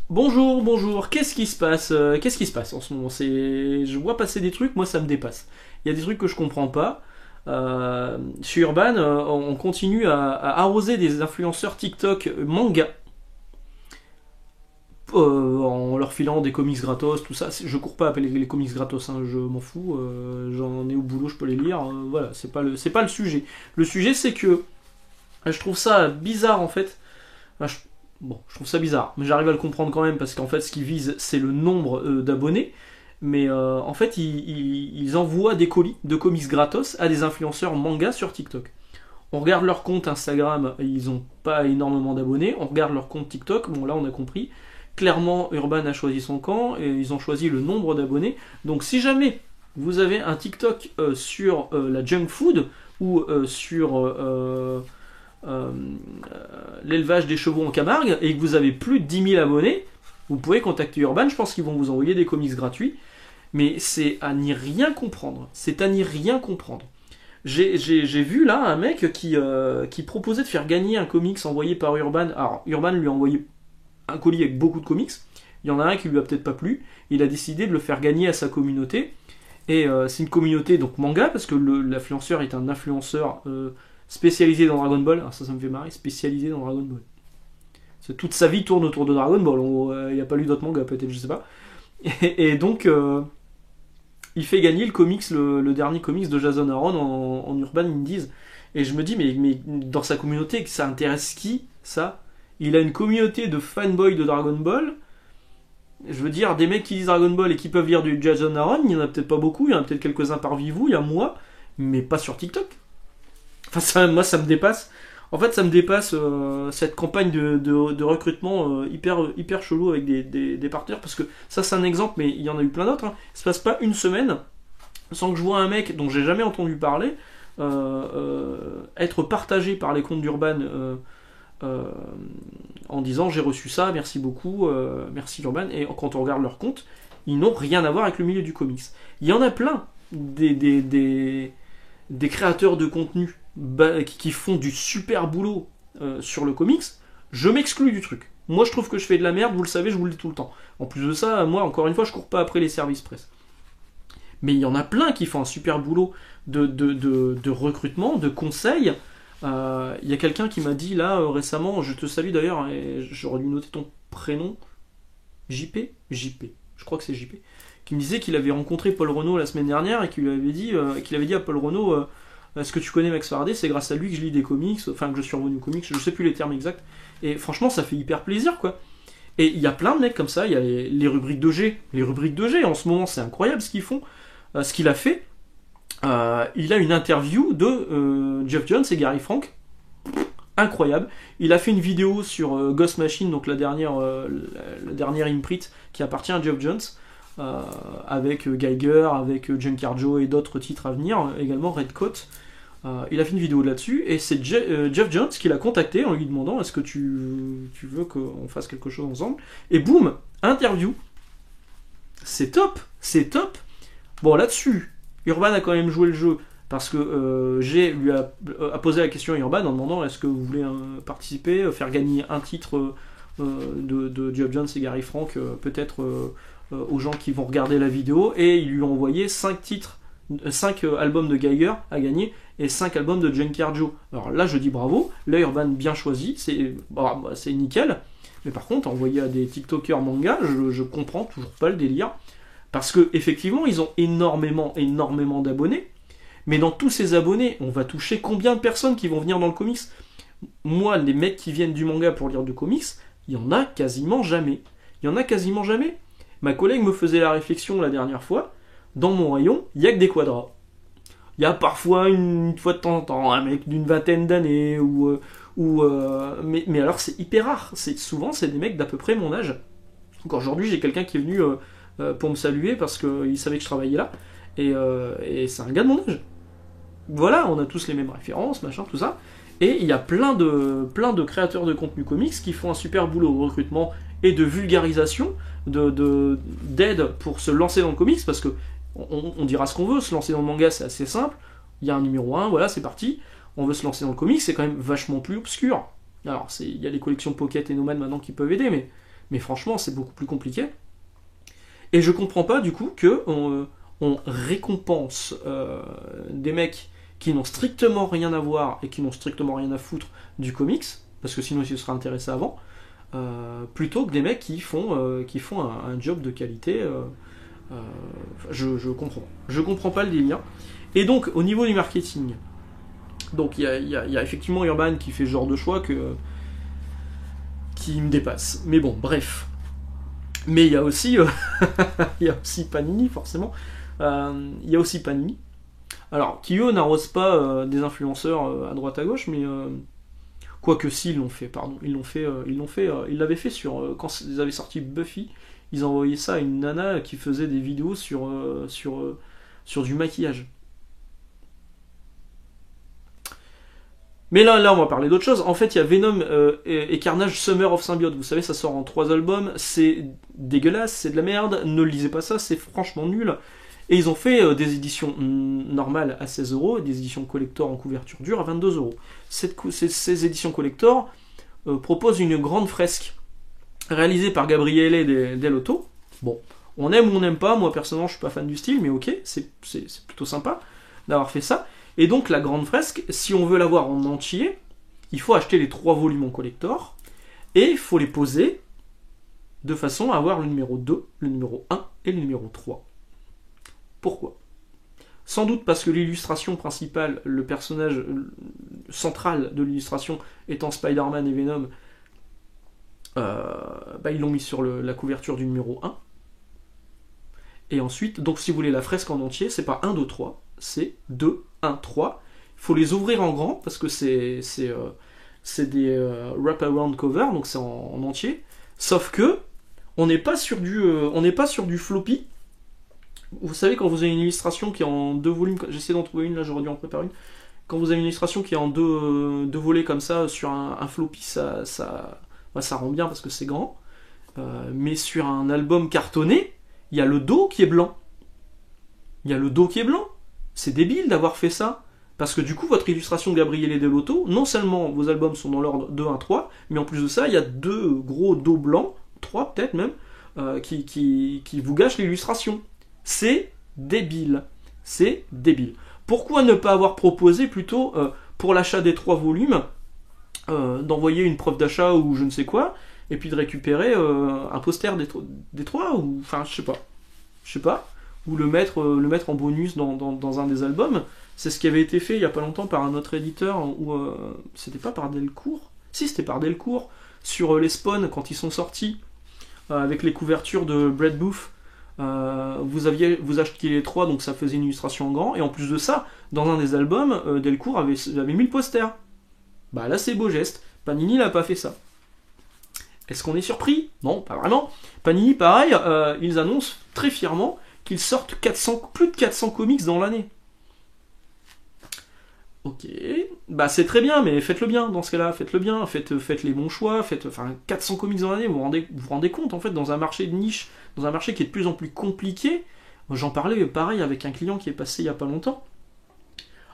Bonjour, bonjour, qu'est-ce qui se passe Qu'est-ce qui se passe en ce moment? Je vois passer des trucs, moi ça me dépasse. Il y a des trucs que je comprends pas. Chez Urban, on continue à arroser des influenceurs TikTok manga en leur filant des comics gratos, tout ça. Je cours pas appeler les comics gratos, hein, je m'en fous. J'en ai au boulot, je peux les lire. Voilà, c'est pas le sujet. Le sujet, c'est que je trouve ça bizarre en fait. Enfin, bon, je trouve ça bizarre, mais j'arrive à le comprendre quand même parce qu'en fait, ce qu'ils visent, c'est le nombre d'abonnés. Mais en fait, ils envoient des colis de comics gratos à des influenceurs manga sur TikTok. On regarde leur compte Instagram, ils ont pas énormément d'abonnés. On regarde leur compte TikTok, bon là on a compris. Clairement, Urban a choisi son camp et ils ont choisi le nombre d'abonnés. Donc si jamais vous avez un TikTok sur la junk food ou sur euh, l'élevage des chevaux en Camargue et que vous avez plus de 10 000 abonnés, vous pouvez contacter Urban, je pense qu'ils vont vous envoyer des comics gratuits. Mais c'est à n'y rien comprendre. C'est à n'y rien comprendre. J'ai vu là un mec qui proposait de faire gagner un comics envoyé par Urban. Alors, Urban lui a envoyé un colis avec beaucoup de comics. Il y en a un qui lui a peut-être pas plu. Il a décidé de le faire gagner à sa communauté. Et c'est une communauté donc manga, parce que l'influenceur est un influenceur spécialisé dans Dragon Ball. Alors ça me fait marrer, spécialisé dans Dragon Ball. Toute sa vie tourne autour de Dragon Ball. Il n'y a pas lu d'autres mangas, peut-être, je sais pas. Et donc, il fait gagner le comics, le dernier comics de Jason Aaron en Urban Indies. Et je me dis, mais dans sa communauté, ça intéresse qui, ça? Il a une communauté de fanboys de Dragon Ball. Je veux dire, des mecs qui lisent Dragon Ball et qui peuvent lire du Jason Aaron, il y en a peut-être pas beaucoup, il y en a peut-être quelques-uns parmi vous, il y a moi, mais pas sur TikTok. Enfin, moi, ça me dépasse. En fait, ça me dépasse cette campagne de recrutement hyper chelou avec des partenaires, parce que ça, c'est un exemple, mais il y en a eu plein d'autres. Hein. Il se passe pas une semaine sans que je vois un mec dont j'ai jamais entendu parler être partagé par les comptes d'Urban euh, en disant j'ai reçu ça, merci beaucoup, merci Urban. Et quand on regarde leur compte, ils n'ont rien à voir avec le milieu du comics. Il y en a plein des créateurs de contenu qui font du super boulot sur le comics. Je m'exclus du truc. Moi, je trouve que je fais de la merde, vous le savez, je vous le dis tout le temps. En plus de ça, moi, encore une fois, je cours pas après les services presse. Mais il y en a plein qui font un super boulot de recrutement, de conseils. Il y a quelqu'un qui m'a dit là récemment, je te salue d'ailleurs, et j'aurais dû noter ton prénom, JP, je crois que c'est JP, qui me disait qu'il avait rencontré Paul Renault la semaine dernière et qu'il avait dit à Paul Renault, est-ce que tu connais Max Faraday? C'est grâce à lui que je lis des comics, enfin que je suis revenu aux comics, je sais plus les termes exacts. Et franchement, ça fait hyper plaisir, quoi. Et il y a plein de mecs comme ça, il y a les rubriques de G. Les rubriques de G, en ce moment, c'est incroyable ce qu'ils font, ce qu'il a fait. Il a une interview de Geoff Johns et Gary Frank. Incroyable. Il a fait une vidéo sur Ghost Machine, donc la dernière imprint qui appartient à Geoff Johns, avec Geiger, avec Junkyard Joe et d'autres titres à venir, également Redcoat. Il a fait une vidéo là-dessus, et c'est Geoff Johns qui l'a contacté en lui demandant est-ce que tu veux qu'on fasse quelque chose ensemble. Et boum, interview. C'est top, c'est top. Bon, là-dessus, Urban a quand même joué le jeu, parce que G lui a posé la question à Urban en demandant est-ce que vous voulez participer, faire gagner un titre de Geoff Johns et Gary Frank, peut-être aux gens qui vont regarder la vidéo, et ils lui ont envoyé 5 titres, 5 albums de Geiger à gagner et 5 albums de Junkyard Joe. Alors là, je dis bravo, là Urban bien choisi, c'est nickel. Mais par contre, envoyer à des TikTokers manga, je comprends toujours pas le délire. Parce que effectivement, ils ont énormément d'abonnés. Mais dans tous ces abonnés, on va toucher combien de personnes qui vont venir dans le comics? Moi, les mecs qui viennent du manga pour lire du comics, il y en a quasiment jamais. Il y en a quasiment jamais. Ma collègue me faisait la réflexion la dernière fois. Dans mon rayon, il n'y a que des quadras. Il y a parfois, une fois de temps en temps, un mec d'une vingtaine d'années, mais alors c'est hyper rare. Souvent, c'est des mecs d'à peu près mon âge. Donc aujourd'hui, j'ai quelqu'un qui est venu pour me saluer parce qu'il savait que je travaillais là. Et c'est un gars de mon âge. Voilà, on a tous les mêmes références, machin, tout ça. Et il y a plein de créateurs de contenu comics qui font un super boulot de recrutement et de vulgarisation, d'aide pour se lancer dans le comics, parce que on dira ce qu'on veut, se lancer dans le manga c'est assez simple, il y a un numéro 1, voilà, c'est parti. On veut se lancer dans le comics, c'est quand même vachement plus obscur. Alors, il y a les collections Pocket et Nomad maintenant qui peuvent aider, Mais franchement, c'est beaucoup plus compliqué. Et je comprends pas du coup que on récompense des mecs qui n'ont strictement rien à voir et qui n'ont strictement rien à foutre du comics, parce que sinon ils se seraient intéressés avant, plutôt que des mecs qui font un job de qualité. Je comprends. Je comprends pas le délire. Et donc, au niveau du marketing, donc il y a effectivement Urban qui fait ce genre de choix qui me dépasse. Mais bon, bref. Mais il y a aussi, il y a aussi Panini, forcément. Il y a aussi Panini. Alors, qui eux n'arrosent pas des influenceurs à droite à gauche, mais quoique si, ils l'ont fait, pardon. Ils l'avaient fait sur quand ils avaient sorti Buffy. Ils envoyaient ça à une nana qui faisait des vidéos sur du maquillage. Mais là, on va parler d'autre chose. En fait, il y a Venom et Carnage Summer of Symbiote. Vous savez, ça sort en 3 albums. C'est dégueulasse, c'est de la merde. Ne lisez pas ça, c'est franchement nul. Et ils ont fait des éditions normales à 16 euros et des éditions collector en couverture dure à 22 euros. Ces éditions collector proposent une grande fresque réalisée par Gabriele Dell'Otto. Bon, on aime ou on n'aime pas. Moi, personnellement, je suis pas fan du style, mais ok, c'est plutôt sympa d'avoir fait ça. Et donc la grande fresque, si on veut l'avoir en entier, il faut acheter les 3 volumes en collector, et il faut les poser de façon à avoir le numéro 2, le numéro 1 et le numéro 3. Pourquoi ? Sans doute parce que l'illustration principale, le personnage central de l'illustration étant Spider-Man et Venom, ils l'ont mis sur la couverture du numéro 1. Et ensuite, donc si vous voulez la fresque en entier, c'est pas 1, 2, 3, c'est 2, 1, 3. Il faut les ouvrir en grand parce que c'est des wrap-around cover, donc c'est en entier. Sauf que on n'est pas sur du floppy. Vous savez, quand vous avez une illustration qui est en 2 volumes, j'essaie d'en trouver une, là j'aurais dû en préparer une. Quand vous avez une illustration qui est en 2 volets comme ça, sur un floppy, ça rend bien parce que c'est grand. Mais sur un album cartonné, il y a le dos qui est blanc. C'est débile d'avoir fait ça. Parce que du coup, votre illustration Gabriele Dell'Otto, non seulement vos albums sont dans l'ordre 2, 1, 3, mais en plus de ça, il y a 2 gros dos blancs, 3 peut-être même, qui vous gâchent l'illustration. C'est débile. Pourquoi ne pas avoir proposé plutôt, pour l'achat des 3 volumes, d'envoyer une preuve d'achat ou je ne sais quoi, et puis de récupérer un poster des 3, ou enfin je sais pas, ou le mettre en bonus dans un des albums. C'est ce qui avait été fait il y a pas longtemps par un autre éditeur, ou c'était pas par Delcourt ? Si, c'était par Delcourt, sur les Spawn quand ils sont sortis, avec les couvertures de Brett Booth. Vous achetiez les 3, donc ça faisait une illustration en grand, et en plus de ça, dans un des albums, Delcourt avait mis le poster. Bah là c'est beau geste, Panini n'a pas fait ça. Est-ce qu'on est surpris ? Non, pas vraiment. Panini, pareil, ils annoncent très fièrement qu'ils sortent plus de 400 comics dans l'année. Ok, bah c'est très bien, mais faites-le bien dans ce cas-là, faites les bons choix, 400 comics dans l'année, vous vous rendez compte, en fait, dans un marché de niche, dans un marché qui est de plus en plus compliqué. J'en parlais pareil avec un client qui est passé il y a pas longtemps.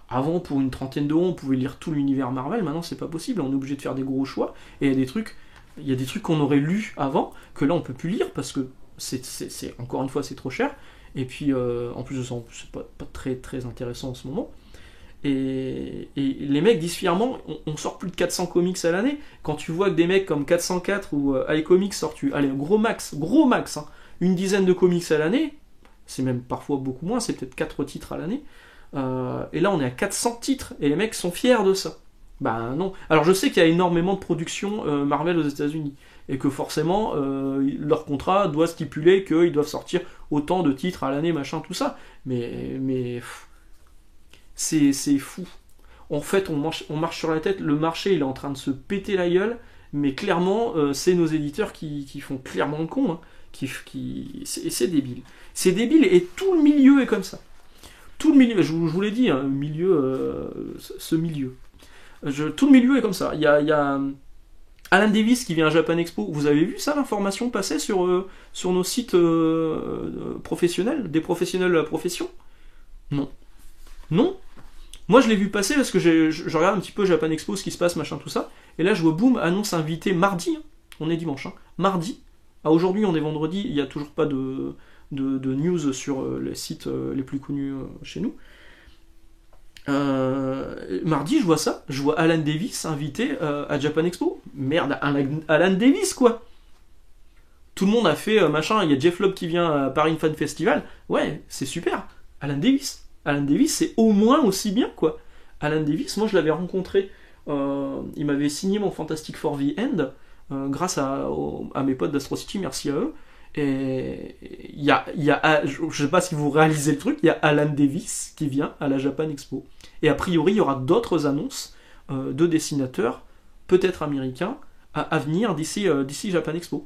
Avant, pour une trentaine d'euros, on pouvait lire tout l'univers Marvel, maintenant c'est pas possible, on est obligé de faire des gros choix, et il y a des trucs qu'on aurait lus avant, que là on peut plus lire, parce que c'est encore une fois c'est trop cher, et puis en plus de ça, c'est pas très, très intéressant en ce moment. Et les mecs disent fièrement, on sort plus de 400 comics à l'année. Quand tu vois que des mecs comme 404 ou iComics sortent, allez, gros max, hein, une dizaine de comics à l'année, c'est même parfois beaucoup moins, c'est peut-être 4 titres à l'année. Et là, on est à 400 titres, et les mecs sont fiers de ça. Ben non. Alors je sais qu'il y a énormément de productions Marvel aux États-Unis, et que forcément, leur contrat doit stipuler qu'ils doivent sortir autant de titres à l'année, machin, tout ça. Mais c'est fou. En fait, on marche sur la tête, le marché il est en train de se péter la gueule, mais clairement, c'est nos éditeurs qui font clairement le con. Hein, c'est débile. C'est débile, et tout le milieu est comme ça. Tout le milieu, je vous l'ai dit, hein, ce milieu. Tout le milieu est comme ça. Il y a Alan Davis qui vient à Japan Expo. Vous avez vu ça, l'information passer sur nos sites professionnels, des professionnels de la profession ? Non. Moi je l'ai vu passer parce que je regarde un petit peu Japan Expo, ce qui se passe, machin, tout ça. Et là je vois, boum, annonce invité mardi. On est dimanche, hein, mardi. À aujourd'hui, on est vendredi, il n'y a toujours pas de news sur les sites les plus connus chez nous. Mardi, je vois ça, je vois Alan Davis invité à Japan Expo. Merde, Alan Davis, quoi. Tout le monde a fait machin, il y a Jeff Lobb qui vient à Paris Fan Festival. Ouais, c'est super. Alan Davis. Alan Davis, c'est au moins aussi bien, quoi. Alan Davis, moi je l'avais rencontré, il m'avait signé mon Fantastic Four The End, grâce à mes potes d'Astro City, merci à eux. Et je sais pas si vous réalisez le truc, il y a Alan Davis qui vient à la Japan Expo. Et a priori, il y aura d'autres annonces de dessinateurs, peut-être américains, à venir d'ici Japan Expo.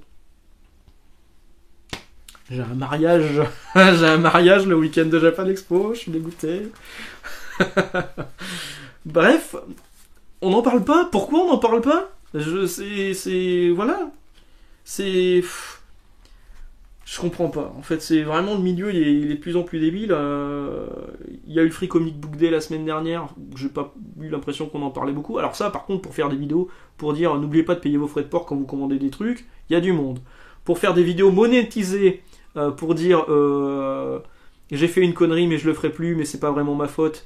J'ai un mariage, le week-end de Japan Expo, je suis dégoûté. Bref, on n'en parle pas. Pourquoi on n'en parle pas? Voilà. Je comprends pas. En fait, c'est vraiment le milieu, il est de plus en plus débile. Il y a eu le Free Comic Book Day la semaine dernière. J'ai pas eu l'impression qu'on en parlait beaucoup. Alors ça, par contre, pour faire des vidéos, pour dire n'oubliez pas de payer vos frais de port quand vous commandez des trucs, il y a du monde. Pour faire des vidéos monétisées, pour dire j'ai fait une connerie mais je le ferai plus, mais c'est pas vraiment ma faute.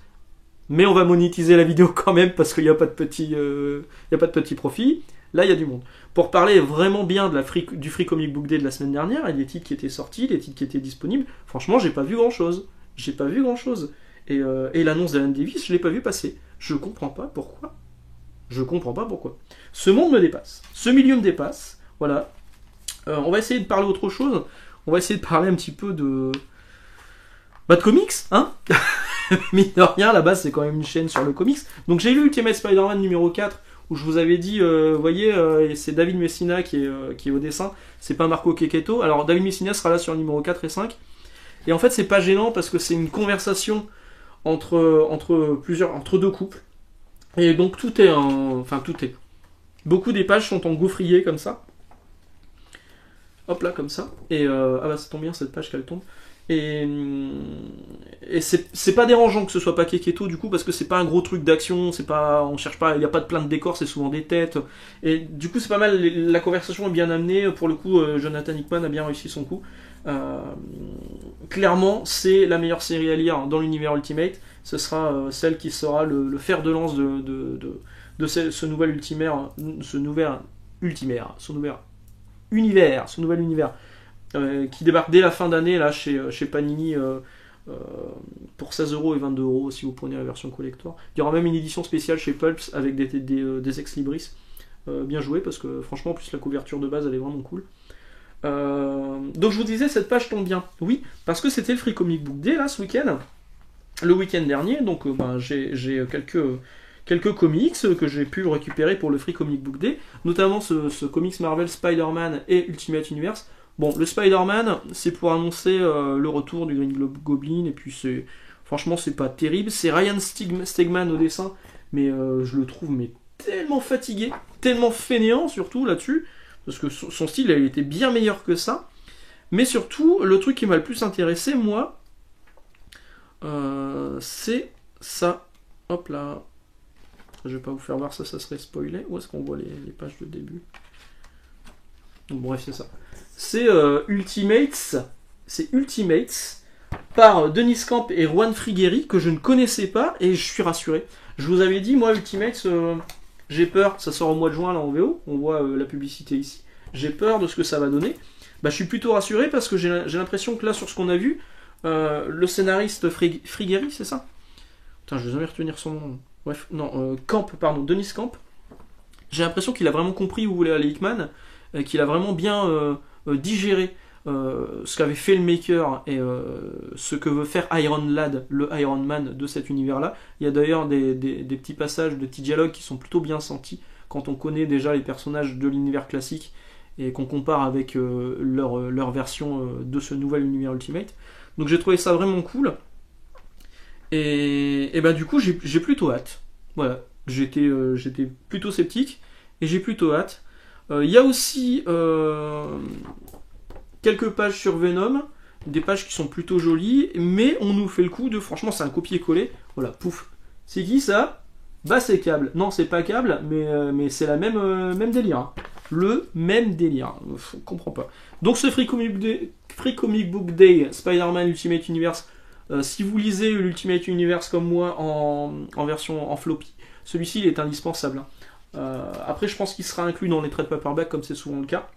Mais on va monétiser la vidéo quand même parce qu'il n'y a pas de petit profit. Là, il y a du monde. Pour parler vraiment bien du Free Comic Book Day de la semaine dernière, et des titres qui étaient sortis, des titres qui étaient disponibles, franchement, j'ai pas vu grand-chose. Et l'annonce d'Alan Davis, je l'ai pas vu passer. Je comprends pas pourquoi. Ce monde me dépasse. Ce milieu me dépasse. Voilà. On va essayer de parler autre chose. On va essayer de parler un petit peu de comics, hein. Mine de rien, à la base, c'est quand même une chaîne sur le comics. Donc j'ai lu Ultimate Spider-Man numéro 4, où je vous avais dit, voyez, c'est David Messina qui est au dessin, c'est pas Marco Checchetto. Alors David Messina sera là sur le numéro 4 et 5. Et en fait, c'est pas gênant parce que c'est une conversation entre deux couples. Et donc tout est beaucoup des pages sont en gaufrier comme ça. Hop là, comme ça. Et ça tombe bien cette page qu'elle tombe. Et c'est pas dérangeant que ce soit pas Checchetto du coup, parce que c'est pas un gros truc d'action, on cherche pas, il n'y a pas de plein de décors, c'est souvent des têtes. Et du coup, c'est pas mal, la conversation est bien amenée. Pour le coup, Jonathan Hickman a bien réussi son coup. Clairement, c'est la meilleure série à lire dans l'univers Ultimate. Ce sera celle qui sera le fer de lance de ce nouvel univers qui débarque dès la fin d'année là chez Panini pour 16€ et 22€ si vous prenez la version collector. Il y aura même une édition spéciale chez Pulps avec des ex-libris. Bien joué parce que franchement en plus la couverture de base elle est vraiment cool. Donc je vous disais cette page tombe bien. Oui, parce que c'était le Free Comic Book Day là ce week-end. Le week-end dernier, donc j'ai quelques comics que j'ai pu récupérer pour le Free Comic Book Day, notamment ce comics Marvel Spider-Man et Ultimate Universe. Bon, le Spider-Man, c'est pour annoncer le retour du Green Goblin, et puis franchement, c'est pas terrible. C'est Ryan Stegman au dessin, mais je le trouve tellement fatigué, tellement fainéant surtout là-dessus, parce que son style, il était bien meilleur que ça. Mais surtout, le truc qui m'a le plus intéressé, moi, c'est ça. Hop là. Je vais pas vous faire voir ça serait spoilé. Où est-ce qu'on voit les pages de début? Donc, bref, c'est ça. C'est Ultimates. C'est Ultimates par Dennis Camp et Juan Frigueri, que je ne connaissais pas, et je suis rassuré. Je vous avais dit, moi, Ultimates, j'ai peur. Ça sort au mois de juin, là, en VO. On voit la publicité ici. J'ai peur de ce que ça va donner. Je suis plutôt rassuré parce que j'ai l'impression que là, sur ce qu'on a vu, le scénariste Frigueri, c'est ça? Putain, je vais jamais retenir son nom. Bref, non, Dennis Camp. J'ai l'impression qu'il a vraiment compris où voulait aller Hickman, qu'il a vraiment bien digéré ce qu'avait fait le Maker et ce que veut faire Iron Lad, le Iron Man de cet univers-là. Il y a d'ailleurs des petits passages, de petits dialogues qui sont plutôt bien sentis quand on connaît déjà les personnages de l'univers classique et qu'on compare avec leur version de ce nouvel univers Ultimate. Donc j'ai trouvé ça vraiment cool. Et du coup j'ai plutôt hâte. Voilà, j'étais plutôt sceptique et j'ai plutôt hâte. Il y a aussi quelques pages sur Venom, des pages qui sont plutôt jolies, mais on nous fait le coup de franchement c'est un copier-coller. Voilà, pouf. C'est qui ça? C'est Cable. Non, c'est pas Cable, mais c'est la même délire. Hein. le même délire. Je comprends pas. Donc ce Free Comic Book Day Spider-Man Ultimate Universe, si vous lisez l'Ultimate Universe comme moi en version en floppy, celui-ci il est indispensable. Après je pense qu'il sera inclus dans les trade paperback comme c'est souvent le cas.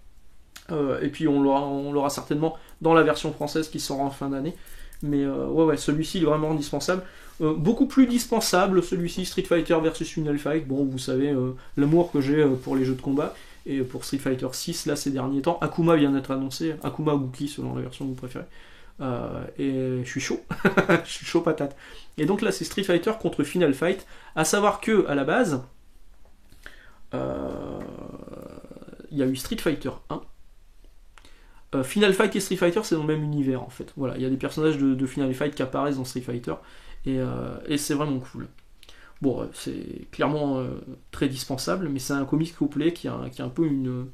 Et puis on l'aura certainement dans la version française qui sort en fin d'année. Mais ouais, celui-ci il est vraiment indispensable. Beaucoup plus dispensable, celui-ci, Street Fighter versus Final Fight. Bon, vous savez l'amour que j'ai pour les jeux de combat. Et pour Street Fighter 6, là, ces derniers temps, Akuma vient d'être annoncé. Akuma ou Gookie, selon la version que vous préférez. Et je suis chaud. Je suis chaud patate. Et donc là, c'est Street Fighter contre Final Fight. À savoir que, à la base, il y a eu Street Fighter 1. Final Fight et Street Fighter, c'est dans le même univers, en fait. Voilà, il y a des personnages de Final Fight qui apparaissent dans Street Fighter. Et c'est vraiment cool. Bon, c'est clairement très dispensable, mais c'est un comic complet qui a un peu une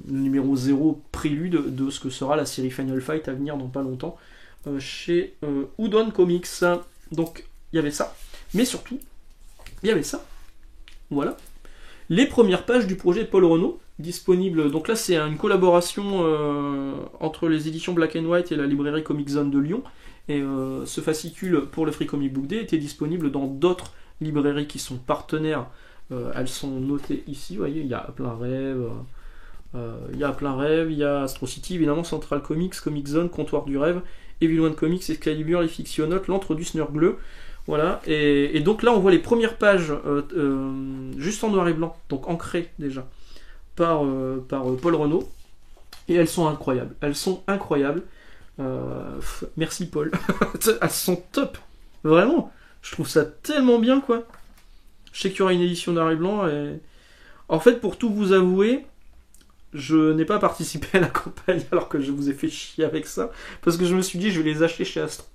numéro 0 prélude de ce que sera la série Final Fight à venir dans pas longtemps chez Udon Comics. Donc, il y avait ça. Mais surtout, il y avait ça. Voilà. Les premières pages du projet Paul Renaud, disponible. Donc là, c'est une collaboration entre les éditions Black and White et la librairie Comic Zone de Lyon. Et ce fascicule pour le Free Comic Book Day était disponible dans d'autres librairies qui sont partenaires. Elles sont notées ici, vous voyez, il y a Plein Rêve, il y a Astro City, évidemment, Central Comics, Comic Zone, Comptoir du Rêve, Evil One Comics, Excalibur, Les Fictionnautes, L'Antre du Snurgle. Voilà, et donc là on voit les premières pages juste en noir et blanc, donc ancrées déjà, par Paul Renaud, et elles sont incroyables. Merci Paul. Elles sont top. Vraiment. Je trouve ça tellement bien, quoi. Je sais qu'il y aura une édition noir et blanc. Et... En fait, pour tout vous avouer, je n'ai pas participé à la campagne alors que je vous ai fait chier avec ça. Parce que je me suis dit, je vais les acheter chez Astro.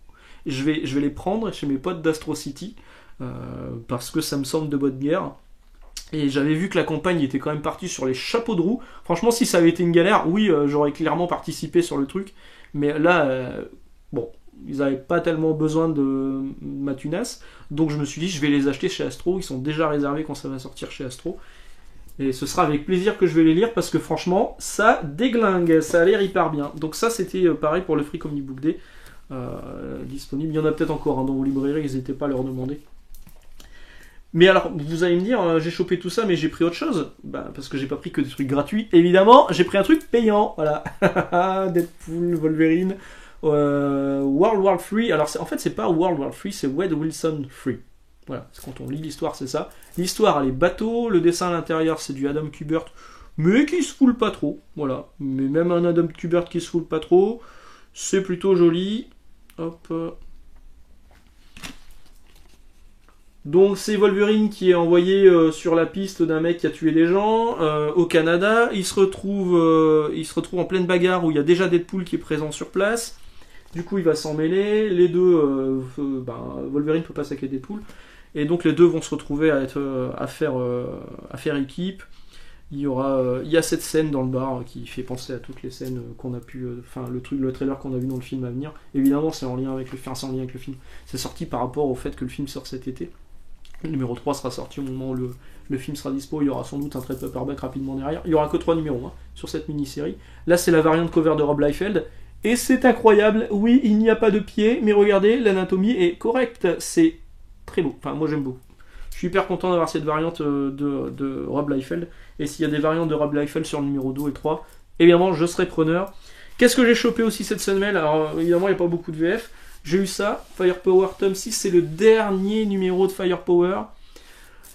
Je vais les prendre chez mes potes d'Astro City. Parce que ça me semble de bonne guerre. Et j'avais vu que la campagne était quand même partie sur les chapeaux de roue. Franchement, si ça avait été une galère, oui, j'aurais clairement participé sur le truc. Mais là, bon, ils n'avaient pas tellement besoin de ma tunasse. Donc je me suis dit, je vais les acheter chez Astro. Ils sont déjà réservés quand ça va sortir chez Astro. Et ce sera avec plaisir que je vais les lire parce que franchement, ça déglingue. Ça a l'air hyper bien. Donc ça, c'était pareil pour le Free Comic Book Day. Disponible. Il y en a peut-être encore dans vos librairies. N'hésitez pas à leur demander. Mais alors, vous allez me dire, j'ai chopé tout ça, mais j'ai pris autre chose. Parce que j'ai pas pris que des trucs gratuits. Évidemment, j'ai pris un truc payant. Voilà. Deadpool, Wolverine, World War Free. Alors, en fait, c'est pas World War Free, c'est Wade Wilson Free. Voilà. Quand on lit l'histoire, c'est ça. L'histoire, elle est bateau. Le dessin à l'intérieur, c'est du Adam Kubert, mais qui se foule pas trop. Voilà. Mais même un Adam Kubert qui se foule pas trop, c'est plutôt joli. Hop. Donc c'est Wolverine qui est envoyé sur la piste d'un mec qui a tué des gens au Canada. Il se retrouve en pleine bagarre où il y a déjà Deadpool qui est présent sur place. Du coup il va s'en mêler. Les deux, Wolverine peut pas saquer Deadpool. Et donc les deux vont se retrouver à faire équipe. Il y a cette scène dans le bar qui fait penser à toutes les scènes qu'on a pu... le trailer qu'on a vu dans le film à venir. Évidemment c'est en lien avec le film. C'est sorti par rapport au fait que le film sort cet été. Le numéro 3 sera sorti au moment où le film sera dispo. Il y aura sans doute un trade paperback rapidement derrière. Il n'y aura que 3 numéros sur cette mini-série. Là, c'est la variante cover de Rob Liefeld. Et c'est incroyable. Oui, il n'y a pas de pied, mais regardez, l'anatomie est correcte. C'est très beau. Enfin, moi, j'aime beaucoup. Je suis hyper content d'avoir cette variante de Rob Liefeld. Et s'il y a des variantes de Rob Liefeld sur le numéro 2 et 3, évidemment, je serai preneur. Qu'est-ce que j'ai chopé aussi cette semaine? Alors, évidemment, il n'y a pas beaucoup de VF. J'ai eu ça, Firepower tome 6, c'est le dernier numéro de Firepower.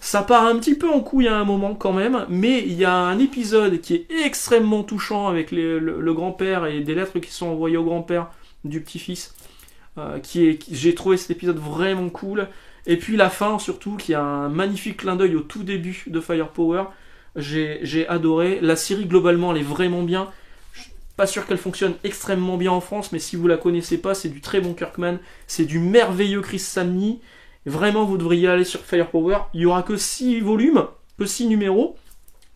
Ça part un petit peu en couille à un moment quand même, mais il y a un épisode qui est extrêmement touchant avec le grand-père et des lettres qui sont envoyées au grand-père du petit-fils. J'ai trouvé cet épisode vraiment cool. Et puis la fin surtout, qui a un magnifique clin d'œil au tout début de Firepower. J'ai adoré. La série globalement elle est vraiment bien. Pas sûr qu'elle fonctionne extrêmement bien en France, mais si vous la connaissez pas, c'est du très bon Kirkman, c'est du merveilleux Chris Samney. Vraiment, vous devriez aller sur Firepower. Il y aura que 6 volumes, que 6 numéros.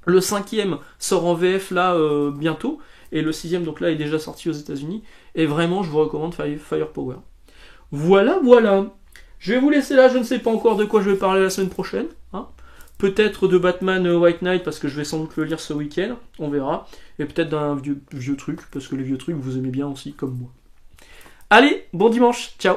Le 5e sort en VF là bientôt, et le 6e donc là est déjà sorti aux États-Unis. Et vraiment, je vous recommande Firepower. Voilà. Je vais vous laisser là. Je ne sais pas encore de quoi je vais parler la semaine prochaine. Peut-être de Batman White Knight, parce que je vais sans doute le lire ce week-end, on verra. Et peut-être d'un vieux truc, parce que les vieux trucs, vous aimez bien aussi, comme moi. Allez, bon dimanche, ciao.